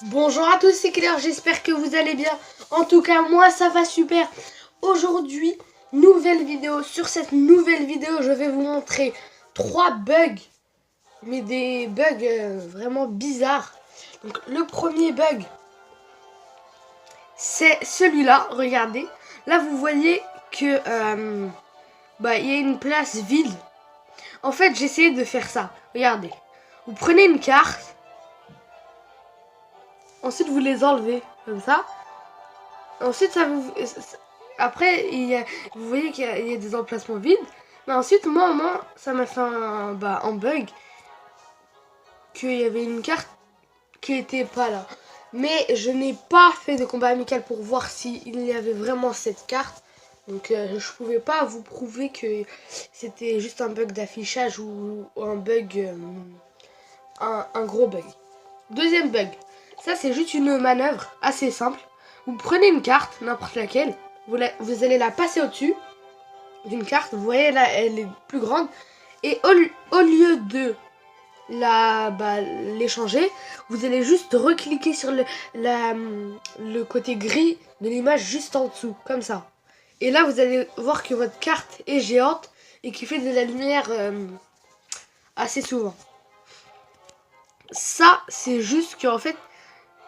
Bonjour à tous, c'est Claire, j'espère que vous allez bien. En tout cas, moi ça va super. Aujourd'hui, nouvelle vidéo. Sur cette nouvelle vidéo, je vais vous montrer 3 bugs. Mais des bugs vraiment bizarres. Donc le premier bug, c'est celui-là, regardez. Là vous voyez que il y a une place vide. En fait, j'ai essayé de faire ça. Regardez. Vous prenez une carte. Ensuite, vous les enlevez comme ça. Ensuite, après, vous voyez qu'il y a des emplacements vides. Mais ensuite, moi ça m'a fait un bug. Qu'il y avait une carte qui était pas là. Mais je n'ai pas fait de combat amical pour voir s'il y avait vraiment cette carte. Donc je pouvais pas vous prouver que c'était juste un bug d'affichage ou un bug, un gros bug. Deuxième bug. Ça, c'est juste une manœuvre assez simple. Vous prenez une carte, n'importe laquelle, vous allez la passer au-dessus d'une carte. Vous voyez là, elle est plus grande. Et au lieu de l'échanger, vous allez juste recliquer sur le côté gris de l'image juste en dessous, comme ça. Et là, vous allez voir que votre carte est géante et qui fait de la lumière assez souvent. Ça, c'est juste qu'en fait,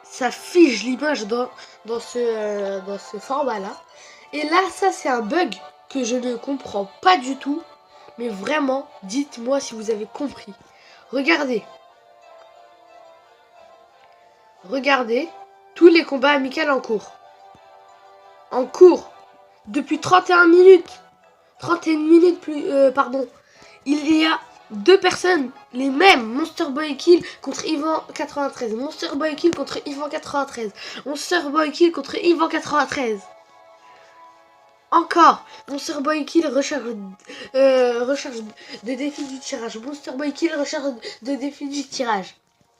ça fige l'image dans ce format-là. Et là, ça, c'est un bug que je ne comprends pas du tout. Mais vraiment, dites-moi si vous avez compris. Regardez. Regardez tous les combats amicaux en cours. En cours. Depuis 31 minutes. 31 minutes plus... pardon. Il y a 2 personnes, les mêmes. Monster Boy Kill contre Yvan 93. Monster Boy Kill contre Yvan 93. Monster Boy Kill contre Yvan 93. Encore. Monster Boy Kill recherche de défi du tirage. Monster Boy Kill recherche de défi du tirage.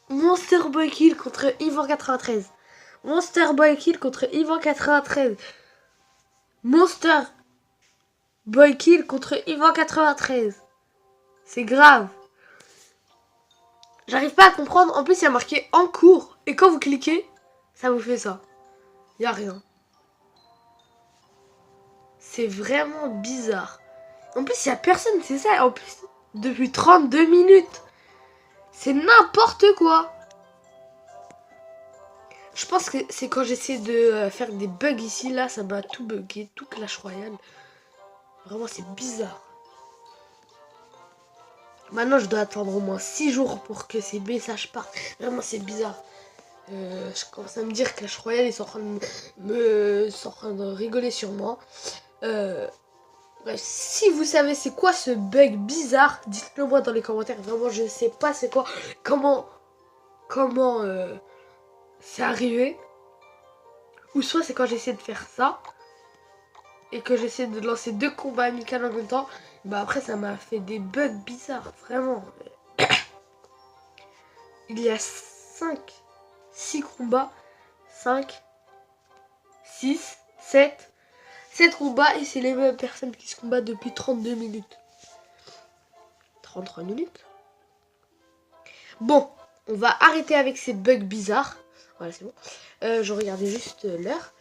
Monster Boy Kill contre Yvan 93. Monster Boy Kill contre Yvan 93. Monster Boy Kill contre Yvan 93. C'est grave. J'arrive pas à comprendre. En plus, il y a marqué en cours. Et quand vous cliquez, ça vous fait ça. Il n'y a rien. C'est vraiment bizarre. En plus, il n'y a personne, c'est ça. En plus, depuis 32 minutes. C'est n'importe quoi. Je pense que c'est quand j'essaie de faire des bugs ici. Là, ça m'a tout bugué. Tout Clash Royale. Vraiment, c'est bizarre. Maintenant, je dois attendre au moins 6 jours pour que ces messages partent. Vraiment, c'est bizarre. Je commence à me dire que Clash Royale, ils sont en train de rigoler sur moi. Bref, si vous savez c'est quoi ce bug bizarre, dites-le moi dans les commentaires. Vraiment, je ne sais pas c'est quoi. Comment c'est arrivé. Ou soit c'est quand j'essaie de faire ça. Et que j'essaie de lancer 2 combats amicaux en même temps. Après, ça m'a fait des bugs bizarres. Vraiment. Il y a 6 combats. 5, 6, 7 combats. Et c'est les mêmes personnes qui se combattent depuis 32 minutes. 33 minutes. Bon, on va arrêter avec ces bugs bizarres. Voilà, c'est bon. Je regardais juste l'heure.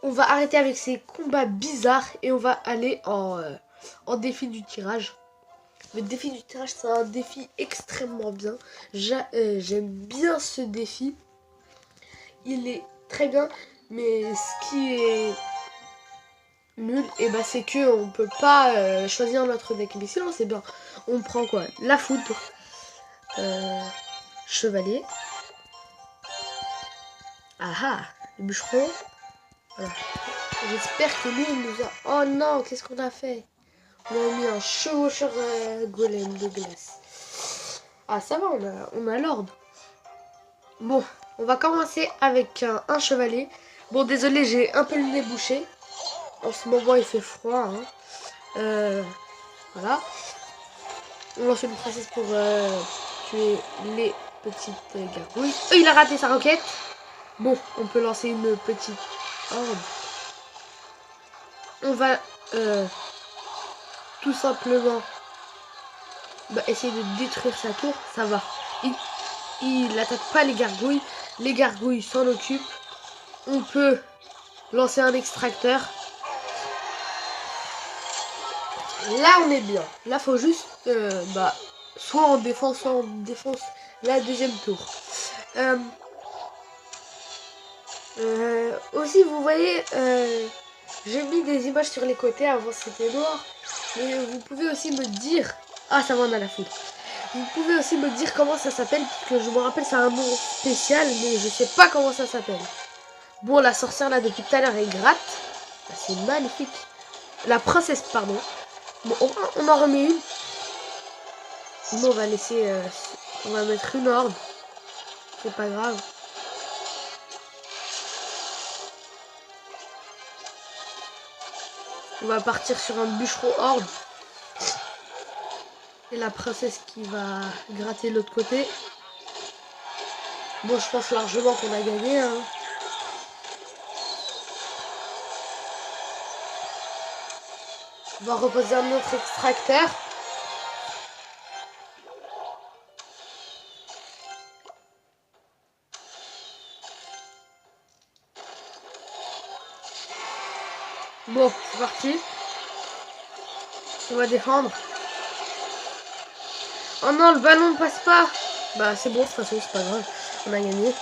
On va arrêter avec ces combats bizarres. Et on va aller en défi du tirage. Le défi du tirage, c'est un défi extrêmement bien. J'aime bien ce défi. Il est très bien. Mais ce qui est nul, c'est que on peut pas choisir notre deck. Mais sinon, c'est bien. On prend quoi? La foudre. Chevalier. Ah, le bûcheron. Voilà. J'espère que lui, il nous a... Oh non, qu'est-ce qu'on a fait? On a mis un chevaucheur golem de glace. Ah, ça va, on a l'ordre. Bon, on va commencer avec un chevalier. Bon, désolé, j'ai un peu le nez bouché. En ce moment, il fait froid. Voilà. On lance une princesse pour tuer les petites gargouilles. Oh, il a raté sa roquette. Bon, on peut lancer une petite horde. On va tout simplement essayer de détruire sa tour. Ça va. il n'attaque pas les gargouilles. Les gargouilles s'en occupent. On peut lancer un extracteur. Là, on est bien. Là, faut juste soit en défense, la deuxième tour. Aussi, vous voyez, j'ai mis des images sur les côtés. Avant, c'était noir. Mais vous pouvez aussi me dire... Ah, ça m'en a la foutre. Vous pouvez aussi me dire comment ça s'appelle. Parce que je me rappelle, c'est un nom spécial. Mais je sais pas comment ça s'appelle. Bon, la sorcière, là, depuis tout à l'heure, elle gratte. C'est magnifique. La princesse, pardon. Bon, on en remet une. Bon, on va laisser... on va mettre une horde. C'est pas grave. On va partir sur un bûcheron horde. Et la princesse qui va gratter de l'autre côté. Bon, je pense largement qu'on a gagné. Hein. On va reposer un autre extracteur. Bon, c'est parti. On va défendre. Oh non, le ballon ne passe pas. Bah c'est bon, de toute façon, c'est pas grave. On a gagné.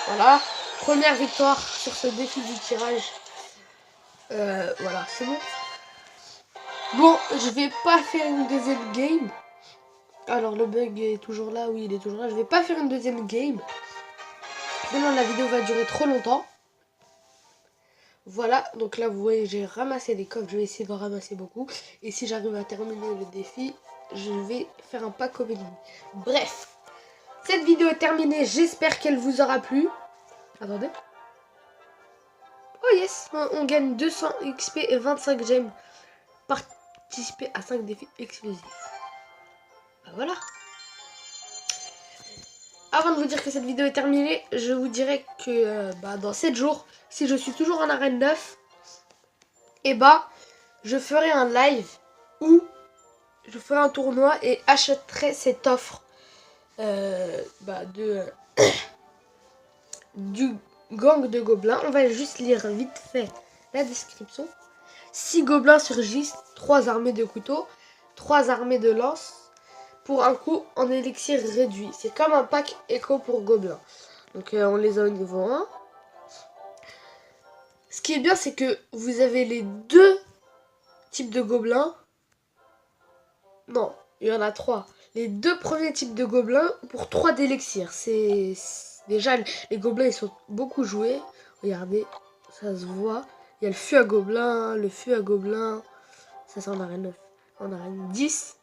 Voilà. Première victoire sur ce défi du tirage. Voilà, c'est bon. Bon, je vais pas faire une deuxième game. Alors, le bug est toujours là. Oui, il est toujours là. Je vais pas faire une deuxième game. Sinon, la vidéo va durer trop longtemps. Voilà, donc là vous voyez j'ai ramassé des coffres, je vais essayer d'en ramasser beaucoup. Et si j'arrive à terminer le défi, je vais faire un pack Comédie. Bref, cette vidéo est terminée, j'espère qu'elle vous aura plu. Attendez. Oh yes, on gagne 200 XP et 25 gemmes. Participer à 5 défis exclusifs. Bah voilà. Avant de vous dire que cette vidéo est terminée, je vous dirais que dans 7 jours, si je suis toujours en arène 9, et je ferai un live où je ferai un tournoi et achèterai cette offre du gang de gobelins. On va juste lire vite fait la description. 6 gobelins surgissent, 3 armées de couteaux, 3 armées de lances. Pour un coup en élixir réduit. C'est comme un pack éco pour gobelins. Donc on les a au niveau 1. Ce qui est bien, c'est que vous avez les 2 types de gobelins. Non, il y en a 3. Les 2 premiers types de gobelins pour 3 d'élixir. C'est déjà les gobelins ils sont beaucoup joués. Regardez, ça se voit. Il y a le feu à gobelins, le feu à gobelins. Ça c'est en arène 9. En arène 10.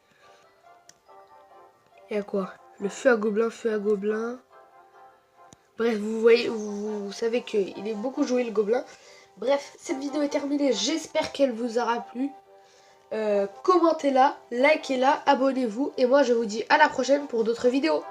Il y a quoi? Le feu à gobelins, feu à gobelins. Bref, vous voyez, vous savez qu'il est beaucoup joué le gobelin. Bref, cette vidéo est terminée. J'espère qu'elle vous aura plu. Commentez-la, likez-la, abonnez-vous. Et moi, je vous dis à la prochaine pour d'autres vidéos.